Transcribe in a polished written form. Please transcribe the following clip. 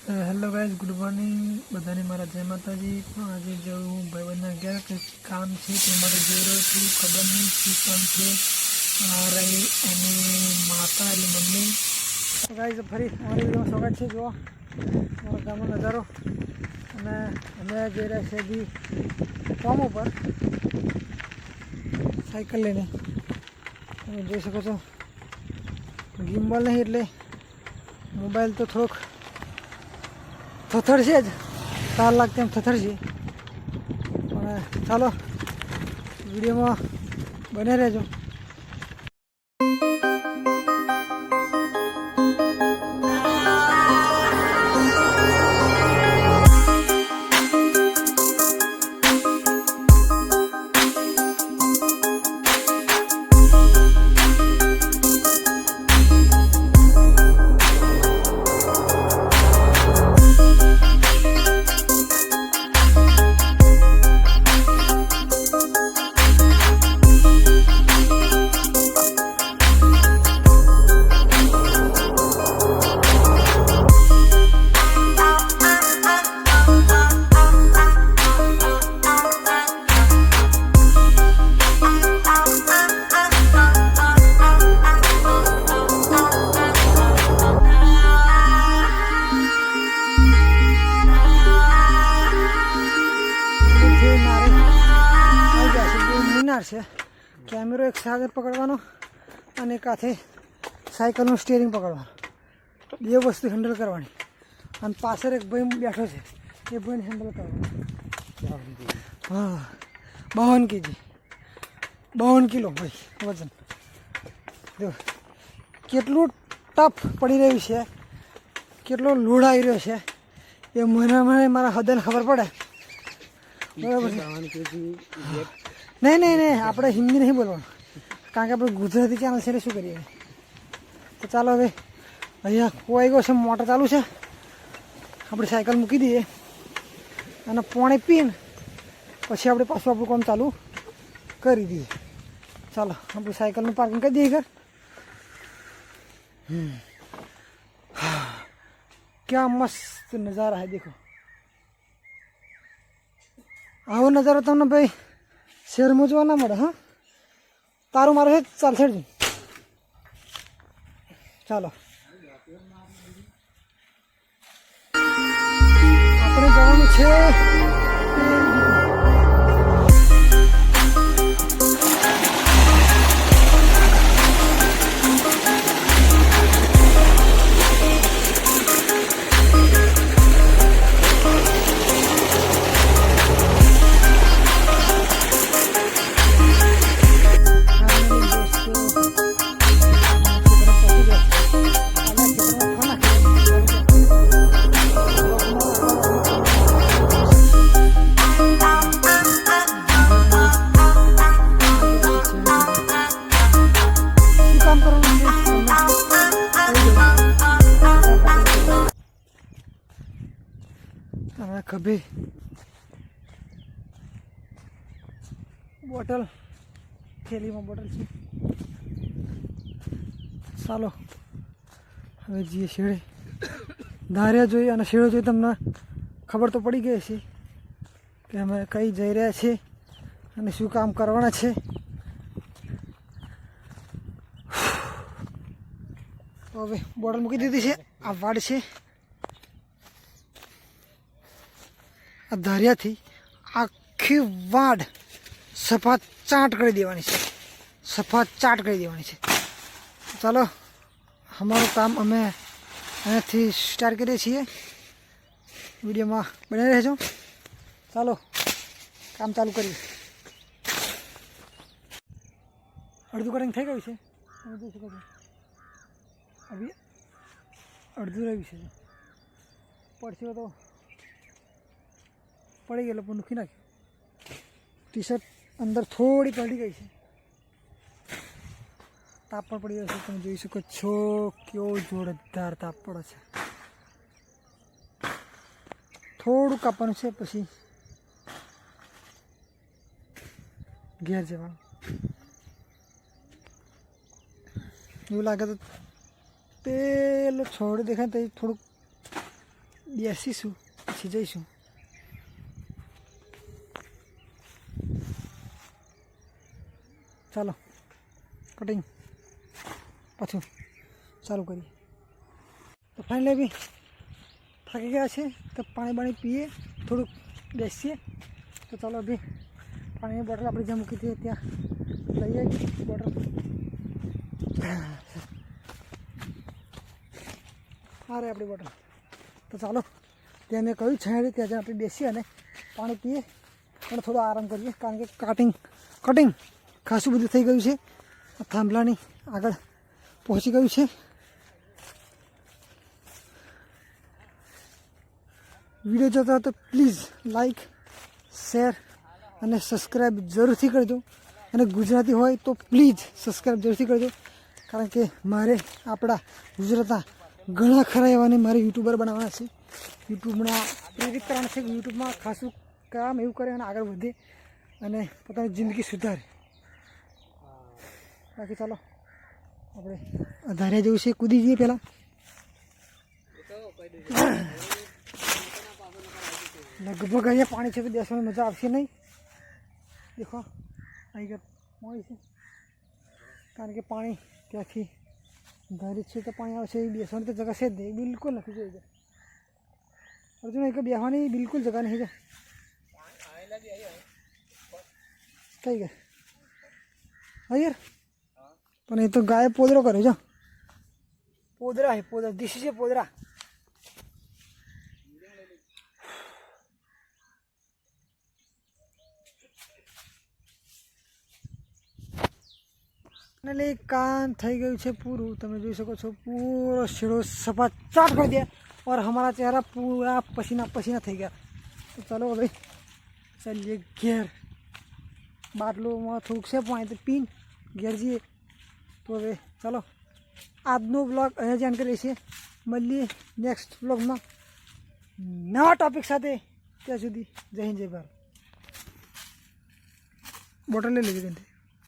Hello guys, good morning બધાને મારા જય માતાજી। પણ આજે જો હું ભાઈબંધના ઘેર કંઈક કામ છે તે માટે જઈ રહ્યો છું। ખબર નહીં શું કામ છે। આ રહી એની માતા એટલે મમ્મી। તો ગાઈઝ ફરી અમારી વિડીયોમાં સ્વાગત છે। જુઓ મારા ગામનો નજારો અને અમે જઈ રહ્યા છે બી ફોર્મ ઉપર સાયકલ લઈને। તમે જોઈ શકો છો ગિમ્બલ નહીં એટલે મોબાઈલ તો થોડોક થથડશે જ, તાર લાગતે એમ થથડશે, પણ ચાલો વિડીયોમાં બને રહેજો। છે કેમેરો એક સાગર પકડવાનો અને એક હાથે સાયકલનું સ્ટીયરિંગ પકડવાનું, બે વસ્તુ હેન્ડલ કરવાની અને પાછળ એક ભાઈ બેઠો છે એ ભાઈને હેન્ડલ કરવાનું। હા 52 kg 52 કિલો ભાઈ વજન। જો કેટલું ટફ પડી રહ્યું છે, કેટલો લોડ આવી રહ્યો છે એ મને મારા હૃદયને ખબર પડે, બરાબર છે? નહીં આપણે હિન્દી નહીં બોલવાનું, કારણ કે આપણે ગુજરાતી ચેનલ છે એટલે શું કરીએ। તો ચાલો હવે અહીંયા કોઈ ગયો છે, મોટર ચાલુ છે, આપણે સાયકલ મૂકી દઈએ અને પાણી પીને પછી આપણે પાછું આપણું કામ ચાલુ કરી દઈએ। ચાલો આપણે સાયકલનું પાર્કિંગ કરી દઈએ ઘર। क्या मस्त नज़ारा है, देखो આવો નજારો તમને ભાઈ શહેરમાં જોવા ના મળે। હા તારું મારું છે ચાલ છેડજો, ચાલો આપણે જવાનું છે ખભે બોટલ, થેલીમાં બોટલ છે। ચાલો હવે જઈએ શેડે। ધાર્યા જોઈ અને શેડો જોઈ તમને ખબર તો પડી ગઈ છે કે અમે કઈ જઈ રહ્યા છીએ અને શું કામ કરવાના છે। તો હવે બોટલ મૂકી દીધી છે। આ વાડ છે, આ ધાર્યાથી આખી વાડ સફા ચાટ કરી દેવાની છે, સફા ચાટ કરી દેવાની છે। ચાલો અમારું કામ અમે અહીંયાથી સ્ટાર્ટ કરીએ છીએ, વિડીયોમાં બની રહેજો। ચાલો કામ ચાલુ કરીએ। અડધું કટિંગ થઈ ગયું છે, તમે જોઈ શકો છો। હવે અડધું રહ્યું છે, પડશે તો પડી ગયેલો પણ મૂકી નાખ્યું। ટી શર્ટ અંદર થોડી પડી ગઈ છે, તાપ પણ પડી ગયો છે, તમે જોઈ શકો છો કેવો જોરદાર તાપ પડે છે। થોડું કાપવાનું છે પછી ઘેર જવાનું। એવું લાગે તો પેલો છોડ દેખાય તો થોડુંક બેસીશું પછી જઈશું. ચાલો કટિંગ પાછું ચાલુ કરીએ. તો ફાઇનલી બી થાકી ગયા છે તો પાણી બાણી પીએ, થોડુંક બેસીએ. તો ચાલો અભી પાણીની બોટલ આપણે જ્યાં મૂકી હતી ત્યાં લઈએ બોટલ. આ રે આપણી બોટલ. તો ચાલો ત્યાં મેં કહ્યું છે ત્યાં જ્યાં આપણે બેસીએ અને પાણી પીએ અને થોડો આરામ કરીએ, કારણ કે કટિંગ ખાસું બધું થઈ ગયું છે. થાંભલાની આગળ પહોંચી ગયું છે. વિડીયો જોતા હોય તો પ્લીઝ લાઈક, શેર અને સબસ્ક્રાઈબ જરૂરથી કરજો. અને ગુજરાતી હોય તો પ્લીઝ સબસ્ક્રાઈબ જરૂરથી કરજો, કારણ કે મારે આપણા ગુજરાતના ઘણા ખરા એવાને મારે યુટ્યુબર બનાવવાના છે. યુટ્યુબમાં પ્રેરિત કરવાના છે. યુટ્યુબમાં ખાસું કામ એવું કરે અને આગળ વધે અને પોતાની જિંદગી સુધારે. બાકી ચાલો આપણે ધારે જવું છે, કૂદી જઈએ પહેલાં. લગભગ અહીંયા પાણી છે તો બેસવાની મજા આવશે નહીં. દેખો અહીં પાણી છે, કારણ કે પાણી ત્યાંથી ધારી છે તો પાણી આવશે. એ બેસવાની તો જગા છે જ નહીં, બિલકુલ નથી જોઈ. અર્જુન એક બેસવાની બિલકુલ જગા નહીં છે. કઈ ગયા હા યાર, પણ એ તો ગાય પોદરો કરે છે. પોદરા છે, પોદરા દિશી છે પોદરા. એટલે કામ થઈ ગયું છે પૂરું. તમે જોઈ શકો છો પૂરો શેડો સફા ચાટ કરી દે और हमारा चेहरा पूरा पसीना पसीना થઈ ગયા. તો ચાલો હવે ચાલીએ ઘેર. બાટલોમાં થોડુંક છે પાણી તો પીને ઘેર જઈએ. તો હવે ચાલો આજનો બ્લોગ અહીંયા જ એન્ડ કરીએ છીએ. મળીએ નેક્સ્ટ બ્લોગમાં નવા ટોપિક સાથે. ત્યાં સુધી જય હિન્દ જય ભારત. બોટલ લઈ લેવી.